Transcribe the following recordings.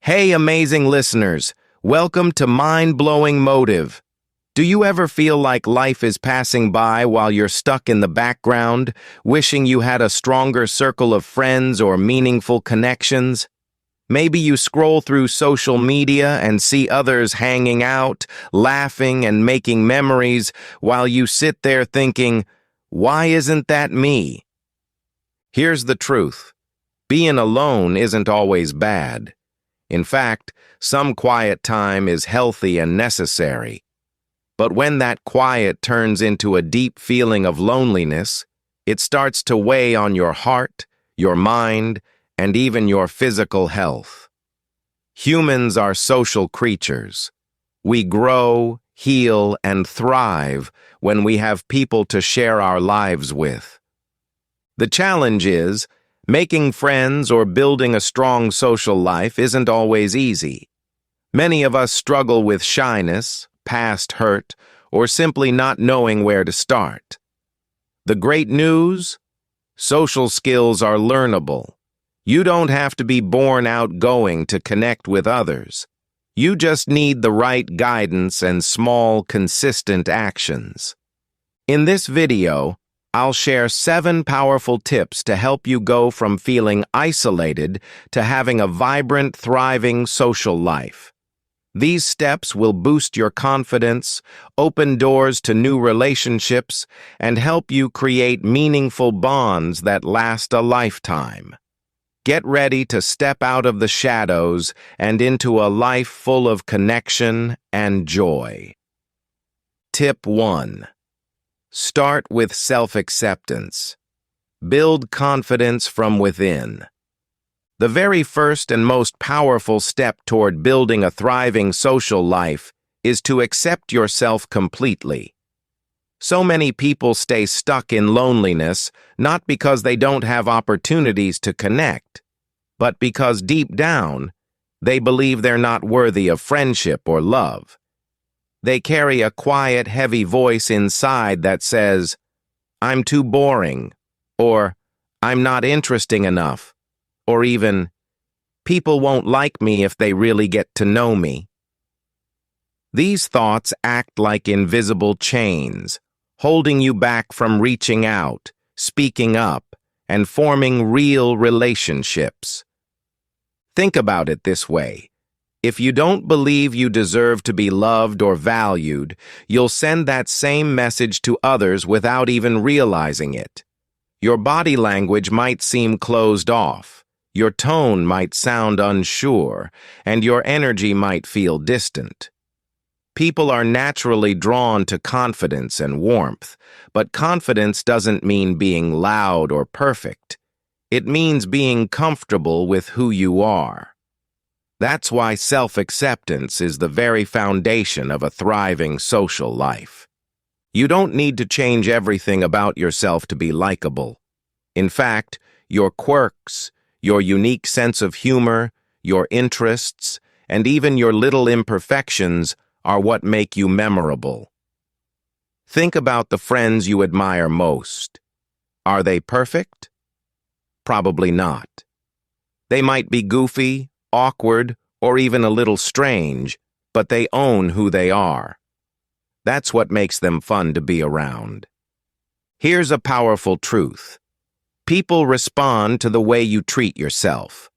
Hey, amazing listeners. Welcome to Mind-Blowing Motive. Do you ever feel like life is passing by while you're stuck in the background, wishing you had a stronger circle of friends or meaningful connections? Maybe you scroll through social media and see others hanging out, laughing, and making memories while you sit there thinking, why isn't that me? Here's the truth. Being alone isn't always bad. In fact, some quiet time is healthy and necessary. But when that quiet turns into a deep feeling of loneliness, it starts to weigh on your heart, your mind, and even your physical health. Humans are social creatures. We grow, heal, and thrive when we have people to share our lives with. The challenge is, making friends or building a strong social life isn't always easy. Many of us struggle with shyness, past hurt, or simply not knowing where to start. The great news? Social skills are learnable. You don't have to be born outgoing to connect with others. You just need the right guidance and small, consistent actions. In this video, I'll share 7 powerful tips to help you go from feeling isolated to having a vibrant, thriving social life. These steps will boost your confidence, open doors to new relationships, and help you create meaningful bonds that last a lifetime. Get ready to step out of the shadows and into a life full of connection and joy. Tip 1. Start with self-acceptance. Build confidence from within. The very first and most powerful step toward building a thriving social life is to accept yourself completely. So many people stay stuck in loneliness not because they don't have opportunities to connect, but because deep down, they believe they're not worthy of friendship or love. They carry a quiet, heavy voice inside that says, "I'm too boring," or "I'm not interesting enough," or even, "People won't like me if they really get to know me." These thoughts act like invisible chains, holding you back from reaching out, speaking up, and forming real relationships. Think about it this way. If you don't believe you deserve to be loved or valued, you'll send that same message to others without even realizing it. Your body language might seem closed off, your tone might sound unsure, and your energy might feel distant. People are naturally drawn to confidence and warmth, but confidence doesn't mean being loud or perfect. It means being comfortable with who you are. That's why self-acceptance is the very foundation of a thriving social life. You don't need to change everything about yourself to be likable. In fact, your quirks, your unique sense of humor, your interests, and even your little imperfections are what make you memorable. Think about the friends you admire most. Are they perfect? Probably not. They might be goofy, awkward, or even a little strange, but they own who they are. That's what makes them fun to be around. Here's a powerful truth. People respond to the way you treat yourself.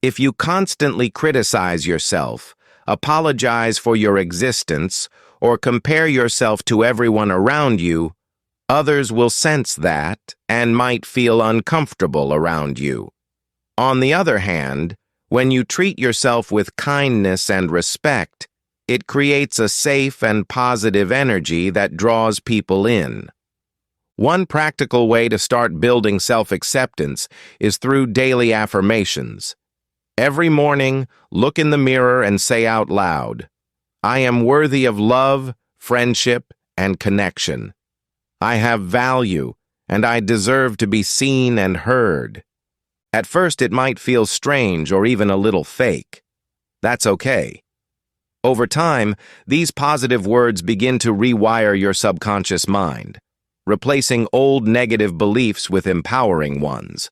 If you constantly criticize yourself, apologize for your existence, or compare yourself to everyone around you, others will sense that and might feel uncomfortable around you. On the other hand, when you treat yourself with kindness and respect, it creates a safe and positive energy that draws people in. One practical way to start building self-acceptance is through daily affirmations. Every morning, look in the mirror and say out loud, "I am worthy of love, friendship, and connection. I have value, and I deserve to be seen and heard." At first, it might feel strange or even a little fake. That's okay. Over time, these positive words begin to rewire your subconscious mind, replacing old negative beliefs with empowering ones.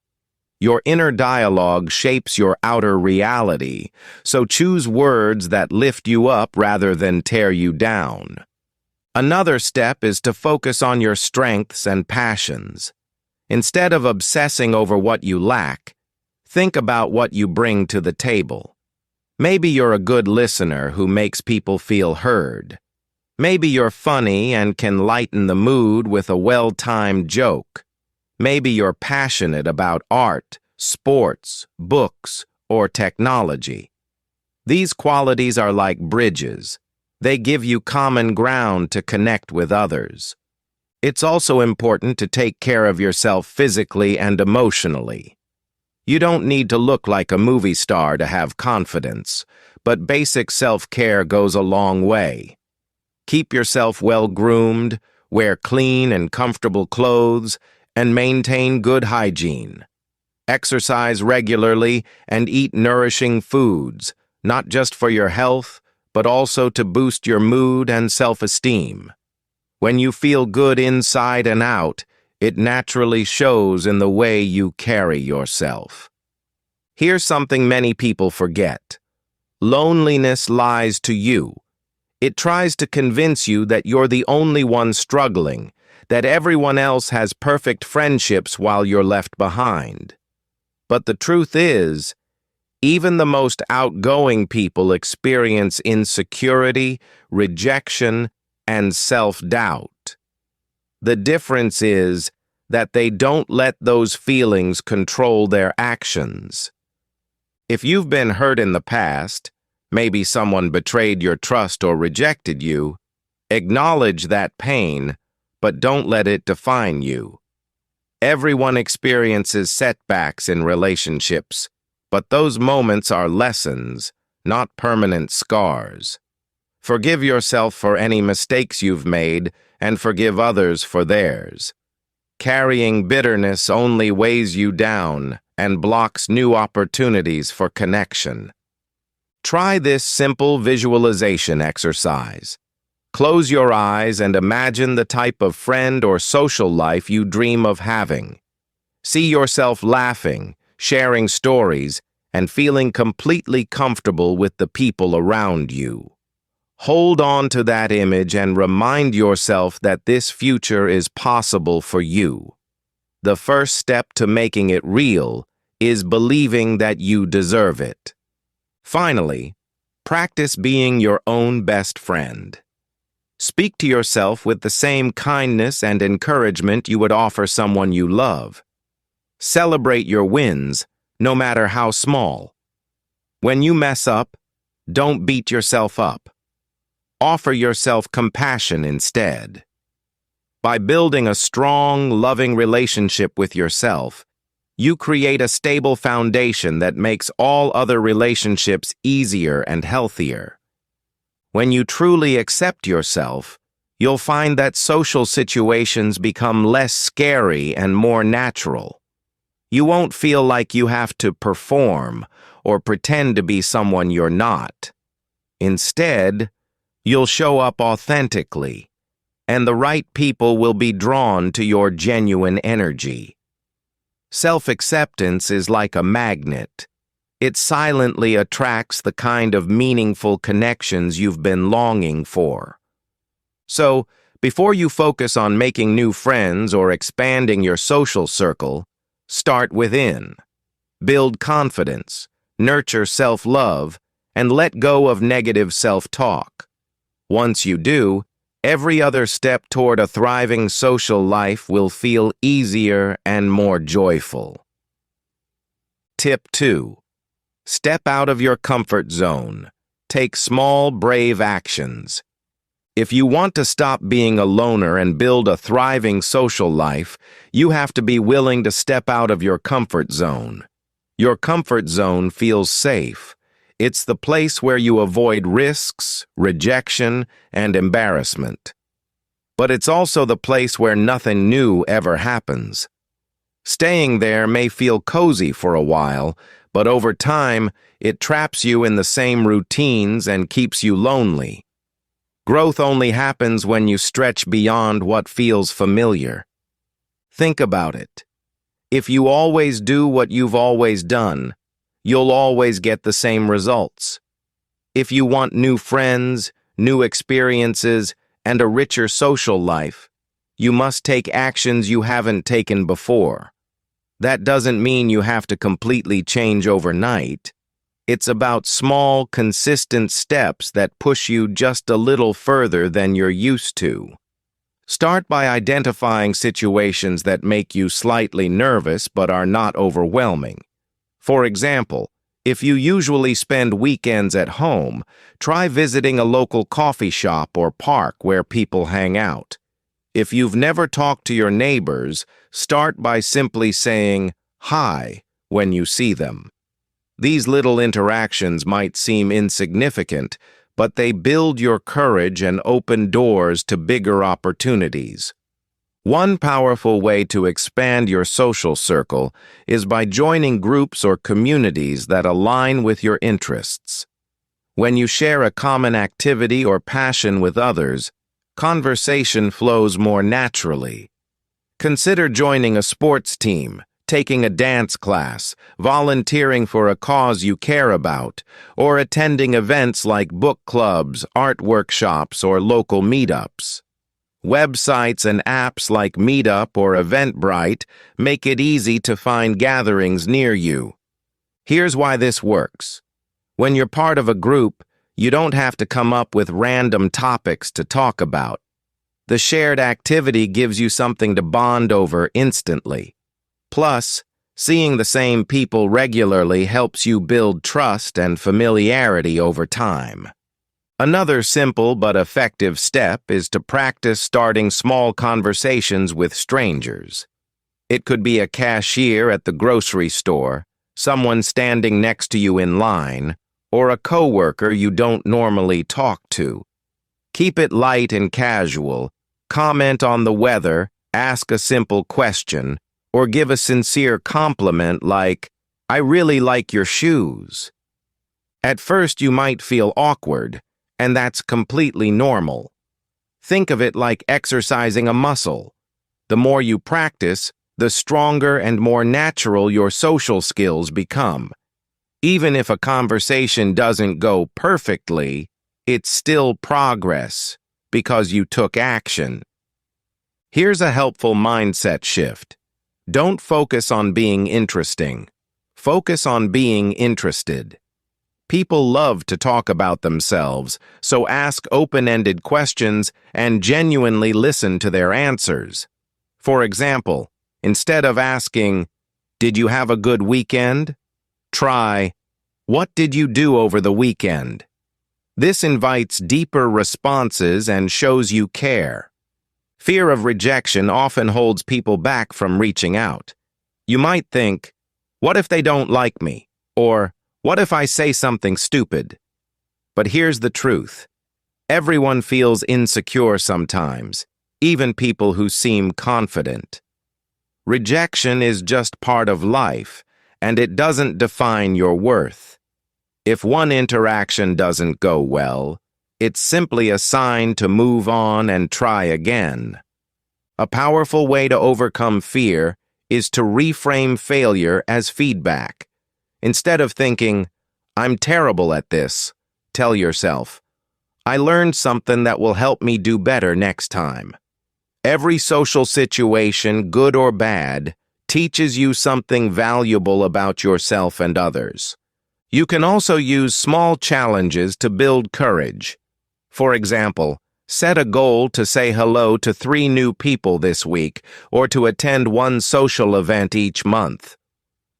Your inner dialogue shapes your outer reality, so choose words that lift you up rather than tear you down. Another step is to focus on your strengths and passions. Instead of obsessing over what you lack, think about what you bring to the table. Maybe you're a good listener who makes people feel heard. Maybe you're funny and can lighten the mood with a well-timed joke. Maybe you're passionate about art, sports, books, or technology. These qualities are like bridges. They give you common ground to connect with others. It's also important to take care of yourself physically and emotionally. You don't need to look like a movie star to have confidence, but basic self-care goes a long way. Keep yourself well-groomed, wear clean and comfortable clothes, and maintain good hygiene. Exercise regularly and eat nourishing foods, not just for your health, but also to boost your mood and self-esteem. When you feel good inside and out, it naturally shows in the way you carry yourself. Here's something many people forget. Loneliness lies to you. It tries to convince you that you're the only one struggling, that everyone else has perfect friendships while you're left behind. But the truth is, even the most outgoing people experience insecurity, rejection, and self-doubt. The difference is that they don't let those feelings control their actions. If you've been hurt in the past, maybe someone betrayed your trust or rejected you, acknowledge that pain, but don't let it define you. Everyone experiences setbacks in relationships, but those moments are lessons, not permanent scars. Forgive yourself for any mistakes you've made and forgive others for theirs. Carrying bitterness only weighs you down and blocks new opportunities for connection. Try this simple visualization exercise. Close your eyes and imagine the type of friend or social life you dream of having. See yourself laughing, sharing stories, and feeling completely comfortable with the people around you. Hold on to that image and remind yourself that this future is possible for you. The first step to making it real is believing that you deserve it. Finally, practice being your own best friend. Speak to yourself with the same kindness and encouragement you would offer someone you love. Celebrate your wins, no matter how small. When you mess up, don't beat yourself up. Offer yourself compassion instead. By building a strong, loving relationship with yourself, you create a stable foundation that makes all other relationships easier and healthier. When you truly accept yourself, you'll find that social situations become less scary and more natural. You won't feel like you have to perform or pretend to be someone you're not. Instead, you'll show up authentically, and the right people will be drawn to your genuine energy. Self-acceptance is like a magnet. It silently attracts the kind of meaningful connections you've been longing for. So, before you focus on making new friends or expanding your social circle, start within. Build confidence, nurture self-love, and let go of negative self-talk. Once you do, every other step toward a thriving social life will feel easier and more joyful. Tip 2. Step out of your comfort zone. Take small, brave actions. If you want to stop being a loner and build a thriving social life, you have to be willing to step out of your comfort zone. Your comfort zone feels safe. It's the place where you avoid risks, rejection, and embarrassment. But it's also the place where nothing new ever happens. Staying there may feel cozy for a while, but over time, it traps you in the same routines and keeps you lonely. Growth only happens when you stretch beyond what feels familiar. Think about it. If you always do what you've always done, you'll always get the same results. If you want new friends, new experiences, and a richer social life, you must take actions you haven't taken before. That doesn't mean you have to completely change overnight. It's about small, consistent steps that push you just a little further than you're used to. Start by identifying situations that make you slightly nervous but are not overwhelming. For example, if you usually spend weekends at home, try visiting a local coffee shop or park where people hang out. If you've never talked to your neighbors, start by simply saying "hi" when you see them. These little interactions might seem insignificant, but they build your courage and open doors to bigger opportunities. One powerful way to expand your social circle is by joining groups or communities that align with your interests. When you share a common activity or passion with others, conversation flows more naturally. Consider joining a sports team, taking a dance class, volunteering for a cause you care about, or attending events like book clubs, art workshops, or local meetups. Websites and apps like Meetup or Eventbrite make it easy to find gatherings near you. Here's why this works. When you're part of a group, you don't have to come up with random topics to talk about. The shared activity gives you something to bond over instantly. Plus, seeing the same people regularly helps you build trust and familiarity over time. Another simple but effective step is to practice starting small conversations with strangers. It could be a cashier at the grocery store, someone standing next to you in line, or a coworker you don't normally talk to. Keep it light and casual, comment on the weather, ask a simple question, or give a sincere compliment like, "I really like your shoes." At first you might feel awkward, and that's completely normal. Think of it like exercising a muscle. The more you practice, the stronger and more natural your social skills become. Even if a conversation doesn't go perfectly, it's still progress because you took action. Here's a helpful mindset shift. Don't focus on being interesting. Focus on being interested. People love to talk about themselves, so ask open-ended questions and genuinely listen to their answers. For example, instead of asking, "Did you have a good weekend?" try, "What did you do over the weekend?" This invites deeper responses and shows you care. Fear of rejection often holds people back from reaching out. You might think, "What if they don't like me?" Or, "What if I say something stupid?" But here's the truth. Everyone feels insecure sometimes, even people who seem confident. Rejection is just part of life, and it doesn't define your worth. If one interaction doesn't go well, it's simply a sign to move on and try again. A powerful way to overcome fear is to reframe failure as feedback. Instead of thinking, "I'm terrible at this," tell yourself, "I learned something that will help me do better next time." Every social situation, good or bad, teaches you something valuable about yourself and others. You can also use small challenges to build courage. For example, set a goal to say hello to 3 new people this week or to attend one social event each month.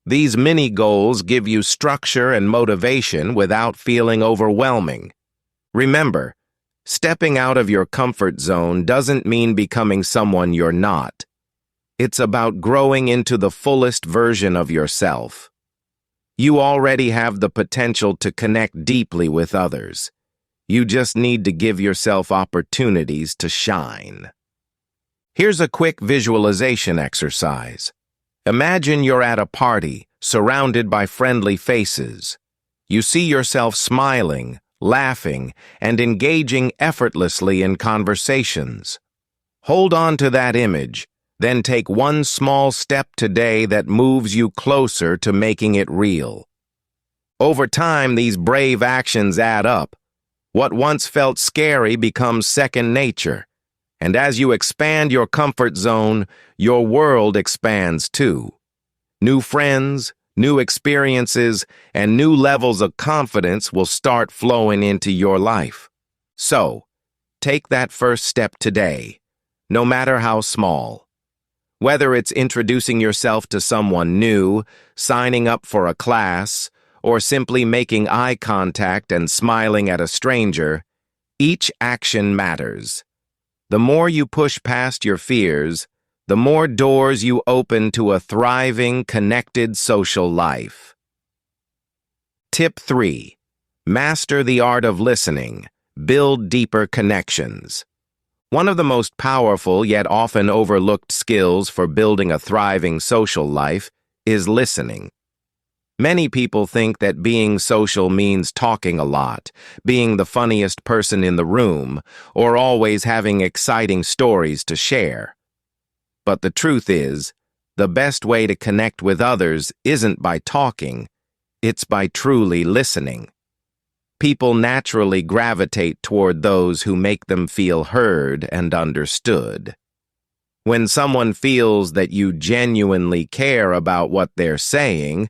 These mini goals give you structure and motivation without feeling overwhelming. Remember, stepping out of your comfort zone doesn't mean becoming someone you're not. It's about growing into the fullest version of yourself. You already have the potential to connect deeply with others. You just need to give yourself opportunities to shine. Here's a quick visualization exercise. Imagine you're at a party, surrounded by friendly faces. You see yourself smiling, laughing, and engaging effortlessly in conversations. Hold on to that image. Then take one small step today that moves you closer to making it real. Over time, these brave actions add up. What once felt scary becomes second nature. And as you expand your comfort zone, your world expands too. New friends, new experiences, and new levels of confidence will start flowing into your life. So, take that first step today, no matter how small. Whether it's introducing yourself to someone new, signing up for a class, or simply making eye contact and smiling at a stranger, each action matters. The more you push past your fears, the more doors you open to a thriving, connected social life. Tip 3. Master the art of listening. Build deeper connections. One of the most powerful yet often overlooked skills for building a thriving social life is listening. Many people think that being social means talking a lot, being the funniest person in the room, or always having exciting stories to share. But the truth is, the best way to connect with others isn't by talking, it's by truly listening. People naturally gravitate toward those who make them feel heard and understood. When someone feels that you genuinely care about what they're saying,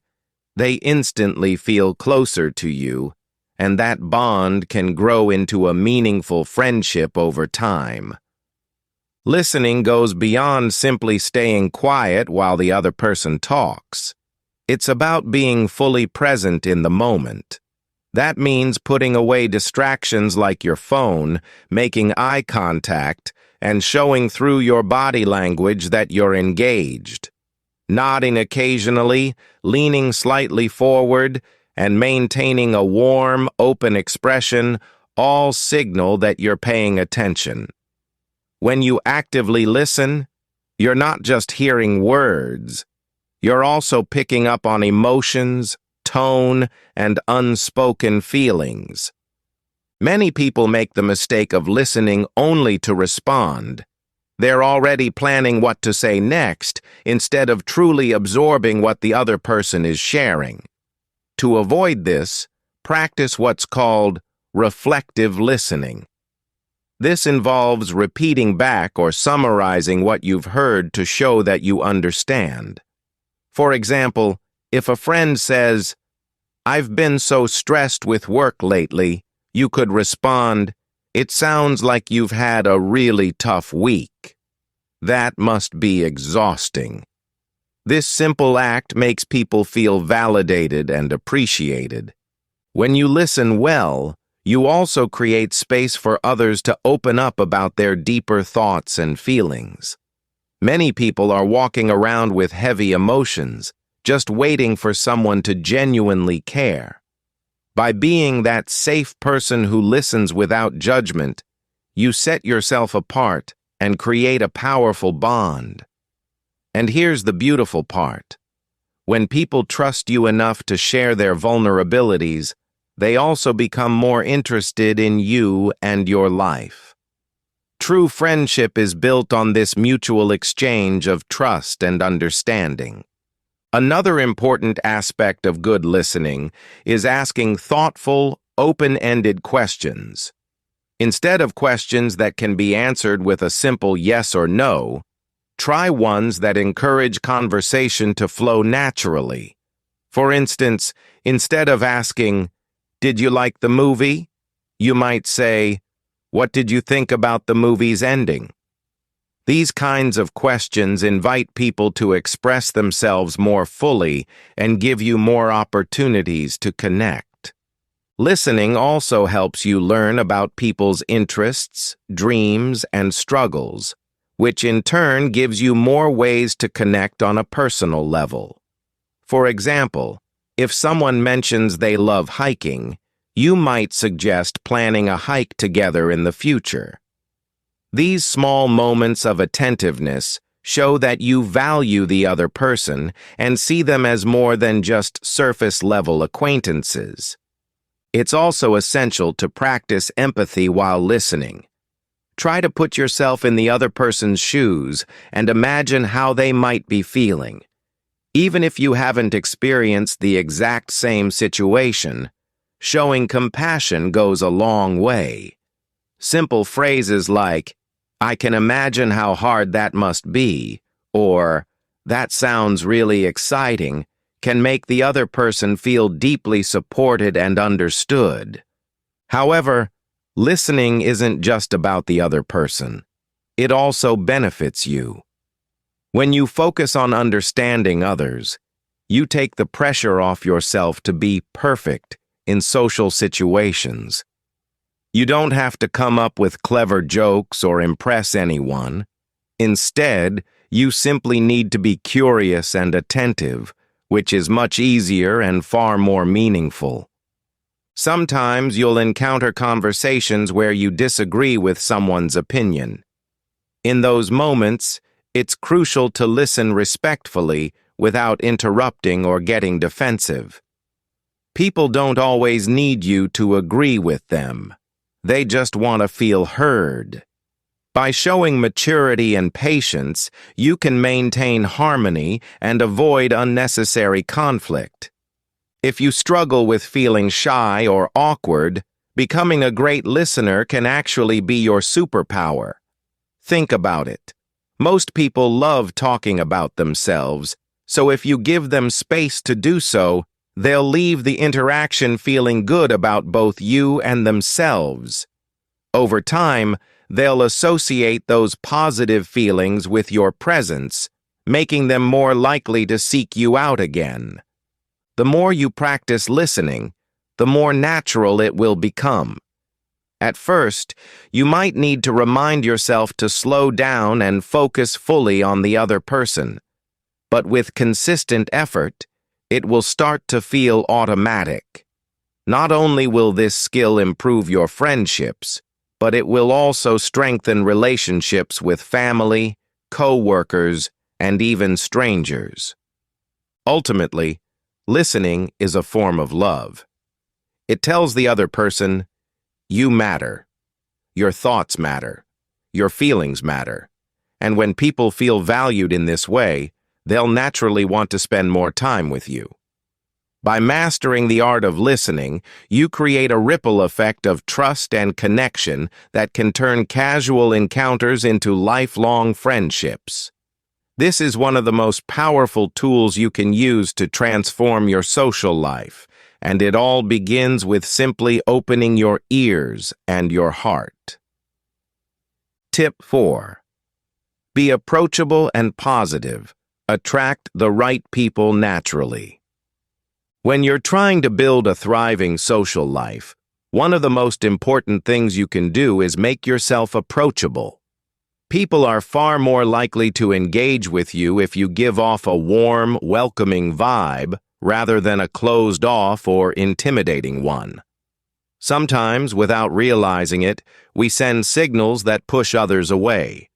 they instantly feel closer to you, and that bond can grow into a meaningful friendship over time. Listening goes beyond simply staying quiet while the other person talks. It's about being fully present in the moment. That means putting away distractions like your phone, making eye contact, and showing through your body language that you're engaged. Nodding occasionally, leaning slightly forward, and maintaining a warm, open expression all signal that you're paying attention. When you actively listen, you're not just hearing words, you're also picking up on emotions, tone, and unspoken feelings. Many people make the mistake of listening only to respond. They're already planning what to say next instead of truly absorbing what the other person is sharing. To avoid this, practice what's called reflective listening. This involves repeating back or summarizing what you've heard to show that you understand. For example, if a friend says, "I've been so stressed with work lately," you could respond, "It sounds like you've had a really tough week. That must be exhausting." This simple act makes people feel validated and appreciated. When you listen well, you also create space for others to open up about their deeper thoughts and feelings. Many people are walking around with heavy emotions, just waiting for someone to genuinely care. By being that safe person who listens without judgment, you set yourself apart and create a powerful bond. And here's the beautiful part. When people trust you enough to share their vulnerabilities, they also become more interested in you and your life. True friendship is built on this mutual exchange of trust and understanding. Another important aspect of good listening is asking thoughtful, open-ended questions. Instead of questions that can be answered with a simple yes or no, try ones that encourage conversation to flow naturally. For instance, instead of asking, "Did you like the movie?" you might say, "What did you think about the movie's ending?" These kinds of questions invite people to express themselves more fully and give you more opportunities to connect. Listening also helps you learn about people's interests, dreams, and struggles, which in turn gives you more ways to connect on a personal level. For example, if someone mentions they love hiking, you might suggest planning a hike together in the future. These small moments of attentiveness show that you value the other person and see them as more than just surface-level acquaintances. It's also essential to practice empathy while listening. Try to put yourself in the other person's shoes and imagine how they might be feeling. Even if you haven't experienced the exact same situation, showing compassion goes a long way. Simple phrases like, "I can imagine how hard that must be," or "That sounds really exciting," can make the other person feel deeply supported and understood. However, listening isn't just about the other person. It also benefits you. When you focus on understanding others, you take the pressure off yourself to be perfect in social situations. You don't have to come up with clever jokes or impress anyone. Instead, you simply need to be curious and attentive, which is much easier and far more meaningful. Sometimes you'll encounter conversations where you disagree with someone's opinion. In those moments, it's crucial to listen respectfully without interrupting or getting defensive. People don't always need you to agree with them. They just want to feel heard. By showing maturity and patience, you can maintain harmony and avoid unnecessary conflict. If you struggle with feeling shy or awkward, becoming a great listener can actually be your superpower. Think about it. Most people love talking about themselves, so if you give them space to do so, they'll leave the interaction feeling good about both you and themselves. Over time, they'll associate those positive feelings with your presence, making them more likely to seek you out again. The more you practice listening, the more natural it will become. At first, you might need to remind yourself to slow down and focus fully on the other person. But with consistent effort, it will start to feel automatic. Not only will this skill improve your friendships, but it will also strengthen relationships with family, co-workers, and even strangers. Ultimately, listening is a form of love. It tells the other person, "You matter. Your thoughts matter. Your feelings matter." And when people feel valued in this way, they'll naturally want to spend more time with you. By mastering the art of listening, you create a ripple effect of trust and connection that can turn casual encounters into lifelong friendships. This is one of the most powerful tools you can use to transform your social life, and it all begins with simply opening your ears and your heart. Tip 4. Be approachable and positive. Attract the right people naturally. When you're trying to build a thriving social life, one of the most important things you can do is make yourself approachable. People are far more likely to engage with you if you give off a warm, welcoming vibe rather than a closed-off or intimidating one. Sometimes, without realizing it, we send signals that push others away.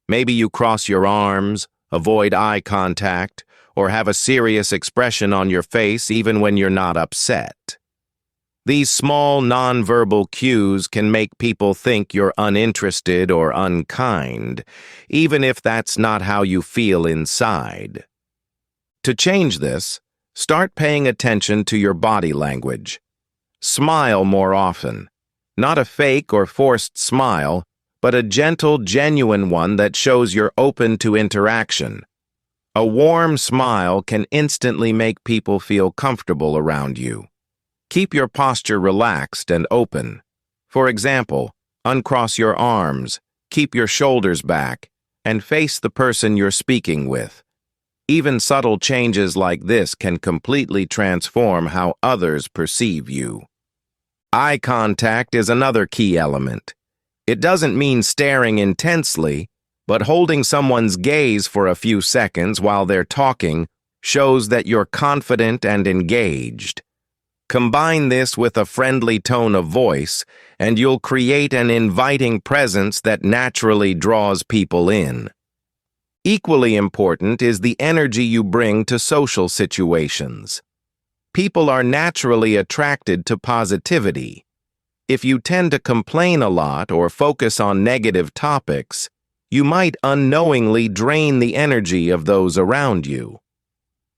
Maybe you cross your arms, avoid eye contact, or have a serious expression on your face even when you're not upset. These small nonverbal cues can make people think you're uninterested or unkind, even if that's not how you feel inside. To change this, start paying attention to your body language. Smile more often. Not a fake or forced smile, but a gentle, genuine one that shows you're open to interaction. A warm smile can instantly make people feel comfortable around you. Keep your posture relaxed and open. For example, uncross your arms, keep your shoulders back, and face the person you're speaking with. Even subtle changes like this can completely transform how others perceive you. Eye contact is another key element. It doesn't mean staring intensely, but holding someone's gaze for a few seconds while they're talking shows that you're confident and engaged. Combine this with a friendly tone of voice, and you'll create an inviting presence that naturally draws people in. Equally important is the energy you bring to social situations. People are naturally attracted to positivity. If you tend to complain a lot or focus on negative topics, you might unknowingly drain the energy of those around you.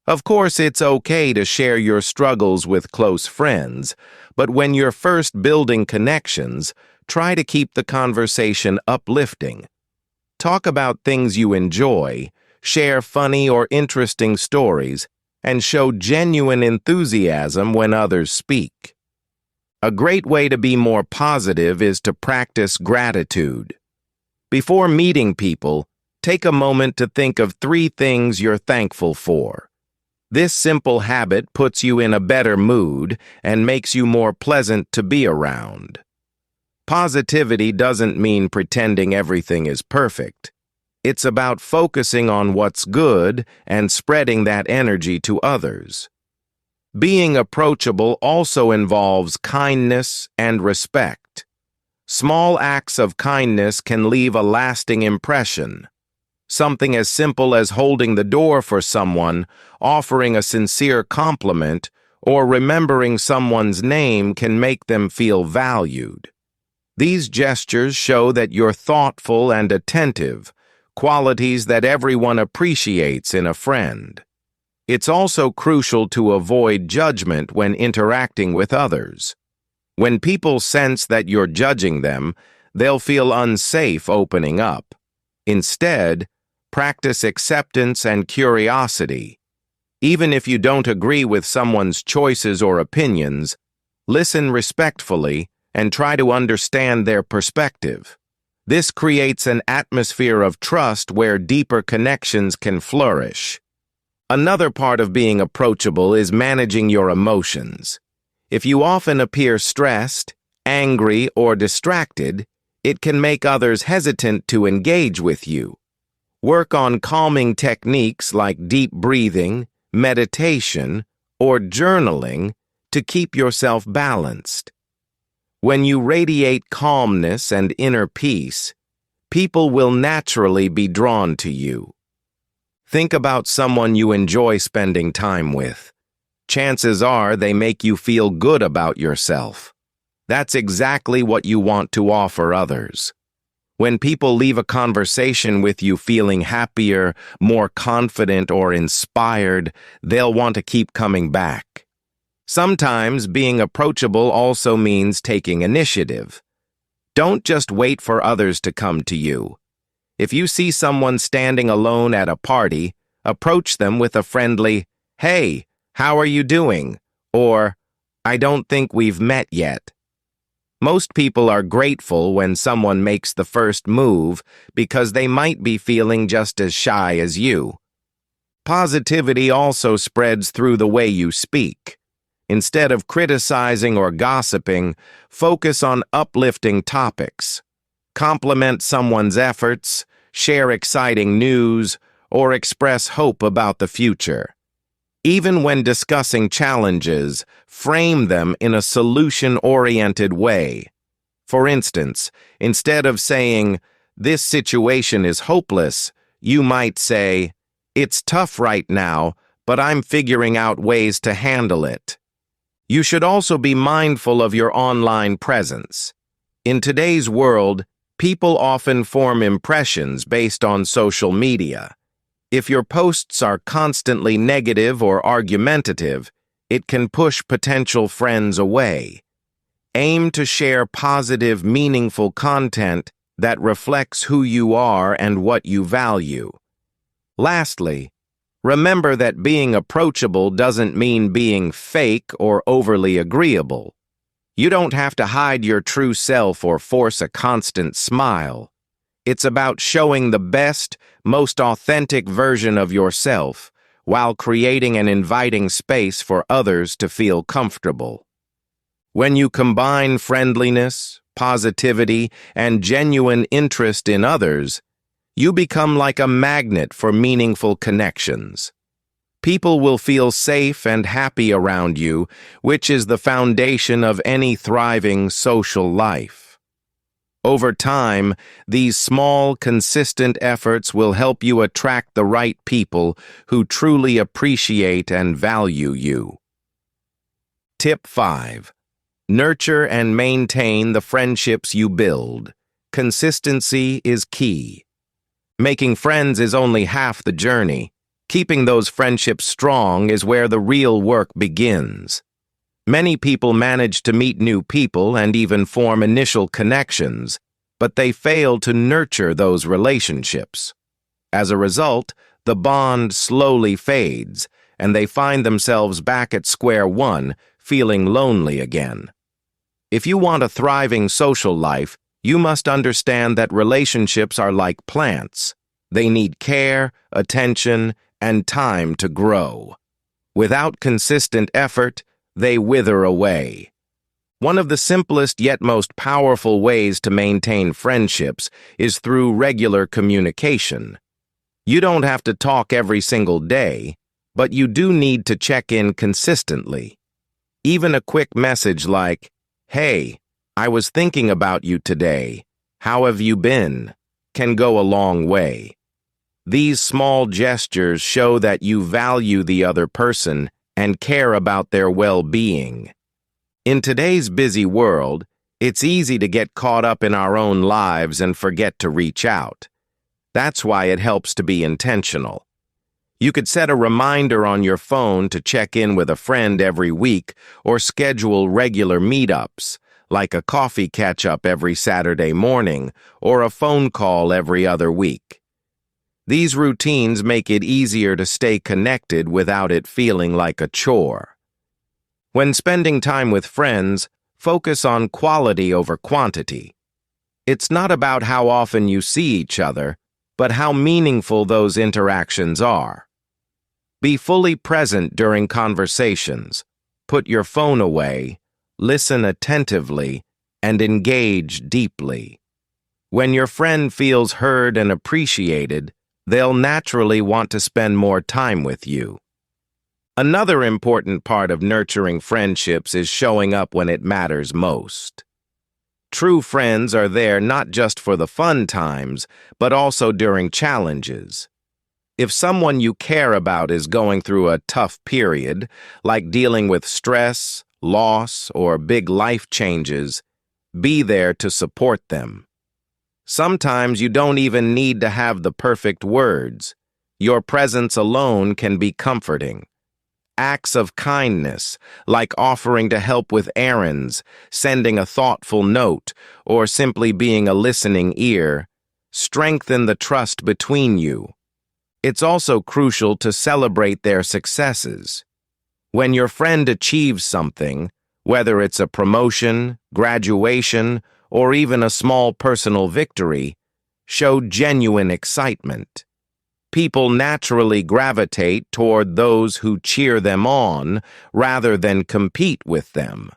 Of course, it's okay to share your struggles with close friends, but when you're first building connections, try to keep the conversation uplifting. Talk about things you enjoy, share funny or interesting stories, and show genuine enthusiasm when others speak. A great way to be more positive is to practice gratitude. Before meeting people, take a moment to think of 3 things you're thankful for. This simple habit puts you in a better mood and makes you more pleasant to be around. Positivity doesn't mean pretending everything is perfect. It's about focusing on what's good and spreading that energy to others. Being approachable also involves kindness and respect. Small acts of kindness can leave a lasting impression. Something as simple as holding the door for someone, offering a sincere compliment, or remembering someone's name can make them feel valued. These gestures show that you're thoughtful and attentive, qualities that everyone appreciates in a friend. It's also crucial to avoid judgment when interacting with others. When people sense that you're judging them, they'll feel unsafe opening up. Instead, practice acceptance and curiosity. Even if you don't agree with someone's choices or opinions, listen respectfully and try to understand their perspective. This creates an atmosphere of trust where deeper connections can flourish. Another part of being approachable is managing your emotions. If you often appear stressed, angry, or distracted, it can make others hesitant to engage with you. Work on calming techniques like deep breathing, meditation, or journaling to keep yourself balanced. When you radiate calmness and inner peace, people will naturally be drawn to you. Think about someone you enjoy spending time with. Chances are they make you feel good about yourself. That's exactly what you want to offer others. When people leave a conversation with you feeling happier, more confident, or inspired, they'll want to keep coming back. Sometimes being approachable also means taking initiative. Don't just wait for others to come to you. If you see someone standing alone at a party, approach them with a friendly, "Hey, how are you doing?" or, "I don't think we've met yet." Most people are grateful when someone makes the first move because they might be feeling just as shy as you. Positivity also spreads through the way you speak. Instead of criticizing or gossiping, focus on uplifting topics. Compliment someone's efforts, share exciting news, or express hope about the future. Even when discussing challenges, frame them in a solution-oriented way. For instance, instead of saying, "This situation is hopeless," you might say, "It's tough right now, but I'm figuring out ways to handle it." You should also be mindful of your online presence. In today's world, people often form impressions based on social media. If your posts are constantly negative or argumentative, it can push potential friends away. Aim to share positive, meaningful content that reflects who you are and what you value. Lastly, remember that being approachable doesn't mean being fake or overly agreeable. You don't have to hide your true self or force a constant smile. It's about showing the best, most authentic version of yourself while creating an inviting space for others to feel comfortable. When you combine friendliness, positivity, and genuine interest in others, you become like a magnet for meaningful connections. People will feel safe and happy around you, which is the foundation of any thriving social life. Over time, these small, consistent efforts will help you attract the right people who truly appreciate and value you. Tip 5. Nurture and maintain the friendships you build. Consistency is key. Making friends is only half the journey. Keeping those friendships strong is where the real work begins. Many people manage to meet new people and even form initial connections, but they fail to nurture those relationships. As a result, the bond slowly fades, and they find themselves back at square one, feeling lonely again. If you want a thriving social life, you must understand that relationships are like plants. They need care, attention, and time to grow. Without consistent effort, they wither away. One of the simplest yet most powerful ways to maintain friendships is through regular communication. You don't have to talk every single day, but you do need to check in consistently. Even a quick message like, "Hey, I was thinking about you today. How have you been?" can go a long way. These small gestures show that you value the other person and care about their well-being. In today's busy world, it's easy to get caught up in our own lives and forget to reach out. That's why it helps to be intentional. You could set a reminder on your phone to check in with a friend every week or schedule regular meetups, like a coffee catch-up every Saturday morning or a phone call every other week. These routines make it easier to stay connected without it feeling like a chore. When spending time with friends, focus on quality over quantity. It's not about how often you see each other, but how meaningful those interactions are. Be fully present during conversations. Put your phone away, listen attentively, and engage deeply. When your friend feels heard and appreciated, they'll naturally want to spend more time with you. Another important part of nurturing friendships is showing up when it matters most. True friends are there not just for the fun times, but also during challenges. If someone you care about is going through a tough period, like dealing with stress, loss, or big life changes, be there to support them. Sometimes you don't even need to have the perfect words. Your presence alone can be comforting. Acts of kindness, like offering to help with errands, sending a thoughtful note, or simply being a listening ear, strengthen the trust between you. It's also crucial to celebrate their successes. When your friend achieves something, whether it's a promotion, graduation, or even a small personal victory, show genuine excitement. People naturally gravitate toward those who cheer them on rather than compete with them.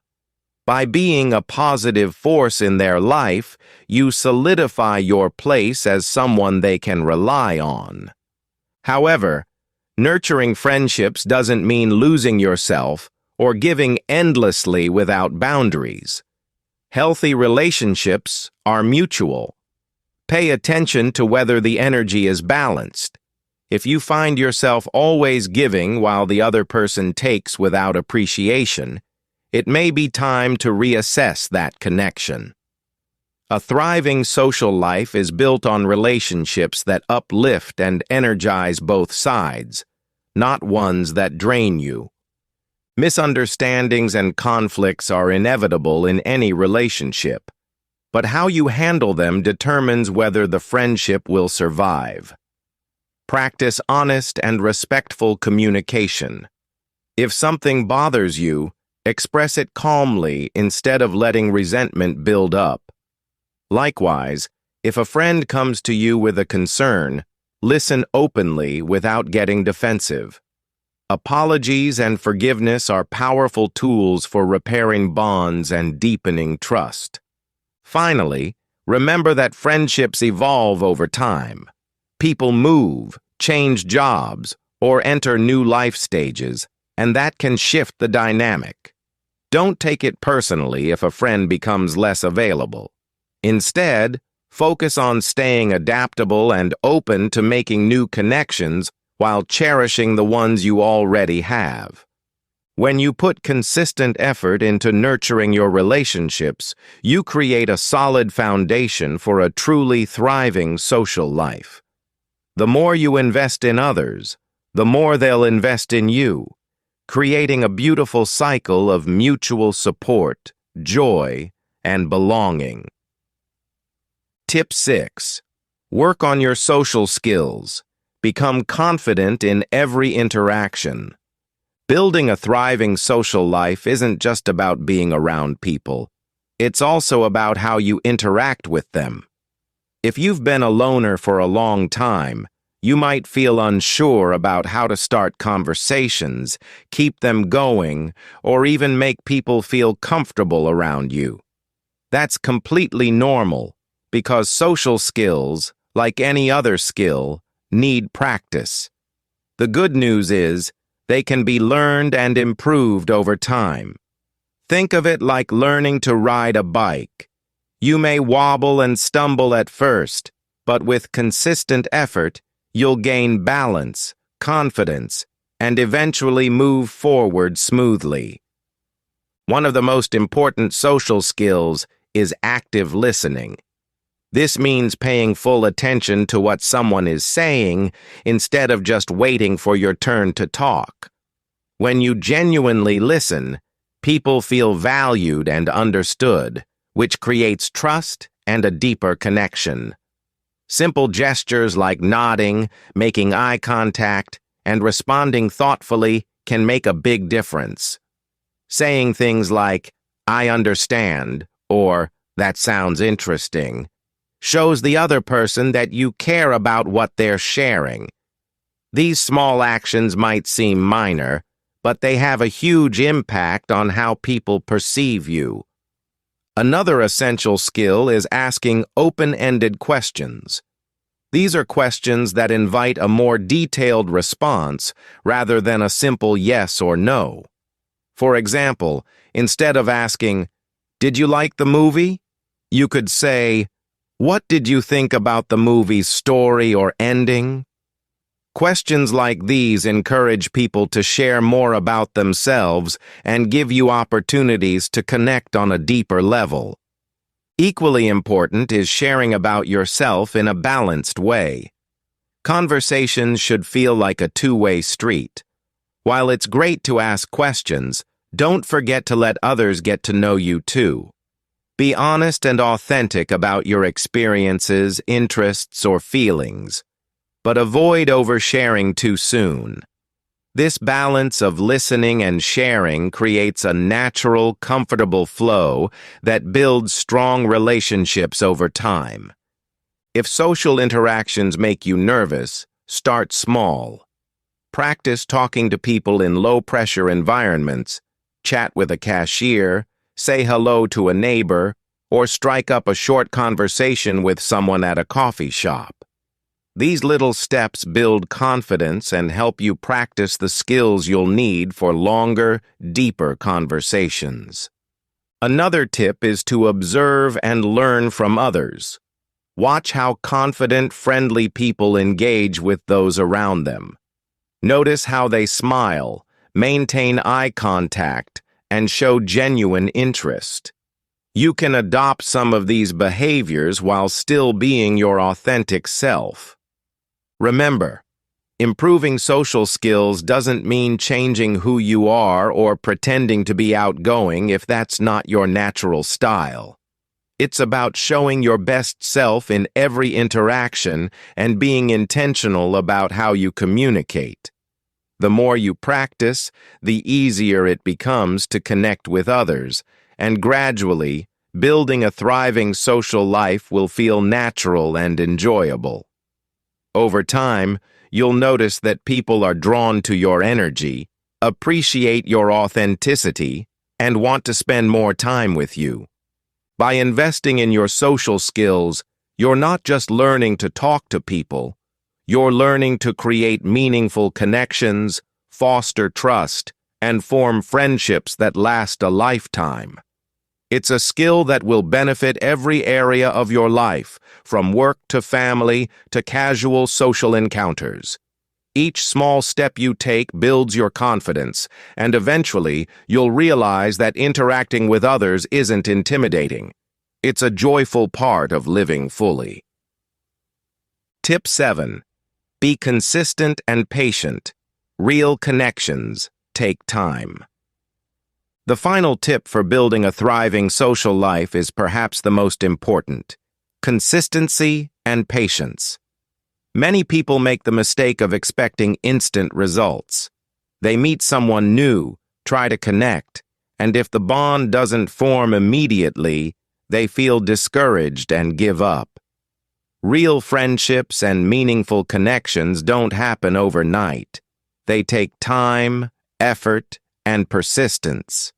By being a positive force in their life, you solidify your place as someone they can rely on. However, nurturing friendships doesn't mean losing yourself or giving endlessly without boundaries. Healthy relationships are mutual. Pay attention to whether the energy is balanced. If you find yourself always giving while the other person takes without appreciation, it may be time to reassess that connection. A thriving social life is built on relationships that uplift and energize both sides, not ones that drain you. Misunderstandings and conflicts are inevitable in any relationship, but how you handle them determines whether the friendship will survive. Practice honest and respectful communication. If something bothers you, express it calmly instead of letting resentment build up. Likewise, if a friend comes to you with a concern, listen openly without getting defensive. Apologies and forgiveness are powerful tools for repairing bonds and deepening trust. Finally, remember that friendships evolve over time. People move, change jobs, or enter new life stages, and that can shift the dynamic. Don't take it personally if a friend becomes less available. Instead, focus on staying adaptable and open to making new connections while cherishing the ones you already have. When you put consistent effort into nurturing your relationships, you create a solid foundation for a truly thriving social life. The more you invest in others, the more they'll invest in you, creating a beautiful cycle of mutual support, joy, and belonging. Tip 6. Work on your social skills. Become confident in every interaction. Building a thriving social life isn't just about being around people. It's also about how you interact with them. If you've been a loner for a long time, you might feel unsure about how to start conversations, keep them going, or even make people feel comfortable around you. That's completely normal, because social skills, like any other skill, need practice. The good news is, they can be learned and improved over time. Think of it like learning to ride a bike. You may wobble and stumble at first, but with consistent effort, you'll gain balance, confidence, and eventually move forward smoothly. One of the most important social skills is active listening. This means paying full attention to what someone is saying instead of just waiting for your turn to talk. When you genuinely listen, people feel valued and understood, which creates trust and a deeper connection. Simple gestures like nodding, making eye contact, and responding thoughtfully can make a big difference. Saying things like, "I understand," or "That sounds interesting," shows the other person that you care about what they're sharing. These small actions might seem minor, but they have a huge impact on how people perceive you. Another essential skill is asking open-ended questions. These are questions that invite a more detailed response rather than a simple yes or no. For example, instead of asking, "Did you like the movie?" you could say, "What did you think about the movie's story or ending?" Questions like these encourage people to share more about themselves and give you opportunities to connect on a deeper level. Equally important is sharing about yourself in a balanced way. Conversations should feel like a two-way street. While it's great to ask questions, don't forget to let others get to know you too. Be honest and authentic about your experiences, interests, or feelings, but avoid oversharing too soon. This balance of listening and sharing creates a natural, comfortable flow that builds strong relationships over time. If social interactions make you nervous, start small. Practice talking to people in low-pressure environments, chat with a cashier, say hello to a neighbor, or strike up a short conversation with someone at a coffee shop. These little steps build confidence and help you practice the skills you'll need for longer, deeper conversations. Another tip is to observe and learn from others. Watch how confident, friendly people engage with those around them. Notice how they smile, maintain eye contact, and show genuine interest. You can adopt some of these behaviors while still being your authentic self. Remember, improving social skills doesn't mean changing who you are or pretending to be outgoing if that's not your natural style. It's about showing your best self in every interaction and being intentional about how you communicate. The more you practice, the easier it becomes to connect with others, and gradually, building a thriving social life will feel natural and enjoyable. Over time, you'll notice that people are drawn to your energy, appreciate your authenticity, and want to spend more time with you. By investing in your social skills, you're not just learning to talk to people, you're learning to create meaningful connections, foster trust, and form friendships that last a lifetime. It's a skill that will benefit every area of your life, from work to family to casual social encounters. Each small step you take builds your confidence, and eventually you'll realize that interacting with others isn't intimidating. It's a joyful part of living fully. Tip 7. Be consistent and patient. Real connections take time. The final tip for building a thriving social life is perhaps the most important: consistency and patience. Many people make the mistake of expecting instant results. They meet someone new, try to connect, and if the bond doesn't form immediately, they feel discouraged and give up. Real friendships and meaningful connections don't happen overnight. They take time, effort, and persistence.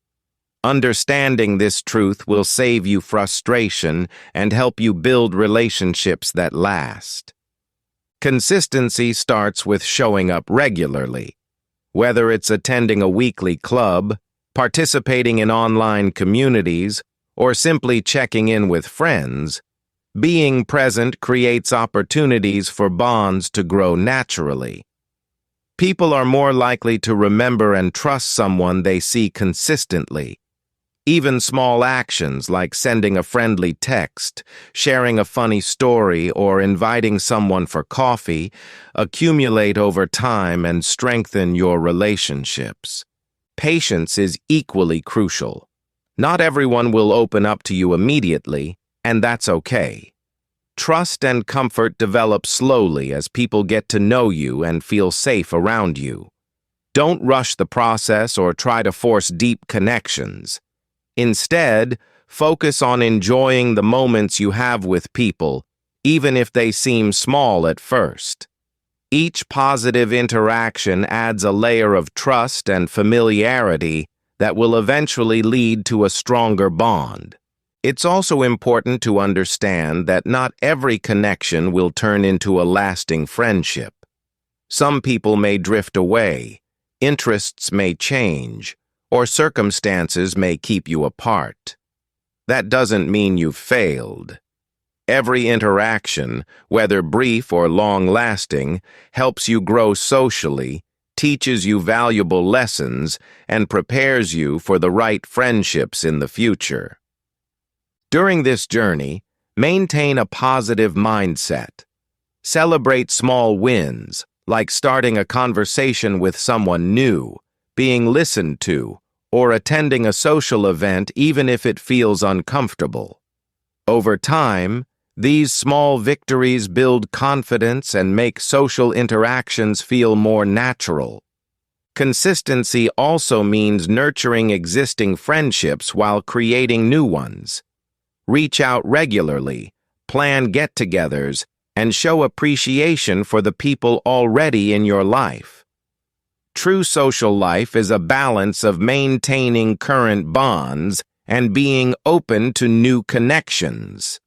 Understanding this truth will save you frustration and help you build relationships that last. Consistency starts with showing up regularly. Whether it's attending a weekly club, participating in online communities, or simply checking in with friends, being present creates opportunities for bonds to grow naturally. People are more likely to remember and trust someone they see consistently. Even small actions like sending a friendly text, sharing a funny story, or inviting someone for coffee accumulate over time and strengthen your relationships. Patience is equally crucial. Not everyone will open up to you immediately, and that's okay. Trust and comfort develop slowly as people get to know you and feel safe around you. Don't rush the process or try to force deep connections. Instead, focus on enjoying the moments you have with people, even if they seem small at first. Each positive interaction adds a layer of trust and familiarity that will eventually lead to a stronger bond. It's also important to understand that not every connection will turn into a lasting friendship. Some people may drift away, interests may change, or circumstances may keep you apart. That doesn't mean you've failed. Every interaction, whether brief or long-lasting, helps you grow socially, teaches you valuable lessons, and prepares you for the right friendships in the future. During this journey, maintain a positive mindset. Celebrate small wins, like starting a conversation with someone new, being listened to, or attending a social event even if it feels uncomfortable. Over time, these small victories build confidence and make social interactions feel more natural. Consistency also means nurturing existing friendships while creating new ones. Reach out regularly, plan get-togethers, and show appreciation for the people already in your life. True social life is a balance of maintaining current bonds and being open to new connections.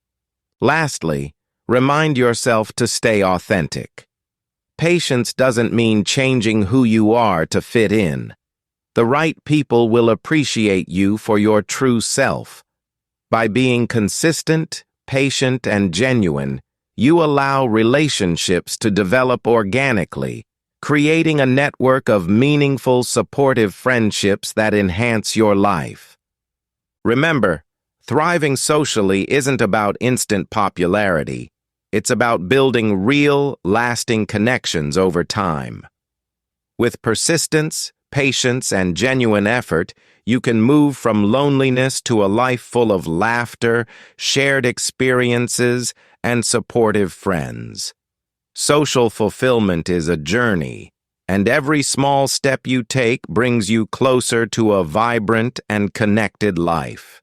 Lastly, remind yourself to stay authentic. Patience doesn't mean changing who you are to fit in. The right people will appreciate you for your true self. By being consistent, patient, and genuine, you allow relationships to develop organically, creating a network of meaningful, supportive friendships that enhance your life. Remember, thriving socially isn't about instant popularity. It's about building real, lasting connections over time. With persistence, patience, and genuine effort, you can move from loneliness to a life full of laughter, shared experiences, and supportive friends. Social fulfillment is a journey, and every small step you take brings you closer to a vibrant and connected life.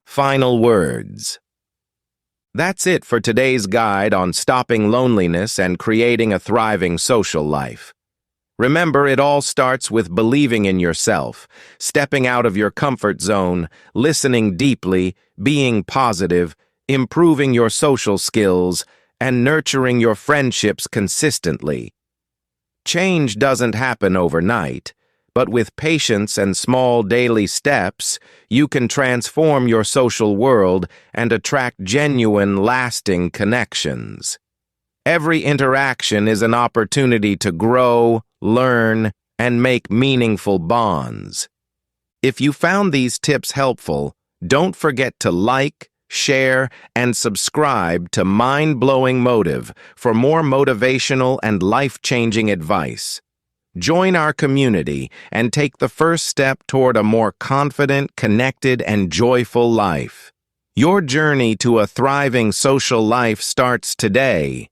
Final words. That's it for today's guide on stopping loneliness and creating a thriving social life. Remember, it all starts with believing in yourself, stepping out of your comfort zone, listening deeply, being positive, improving your social skills, and nurturing your friendships consistently. Change doesn't happen overnight, but with patience and small daily steps, you can transform your social world and attract genuine, lasting connections. Every interaction is an opportunity to grow, learn, and make meaningful bonds. If you found these tips helpful, don't forget to like, share, and subscribe to Mind-Blowing Motive for more motivational and life-changing advice. Join our community and take the first step toward a more confident, connected, and joyful life. Your journey to a thriving social life starts today.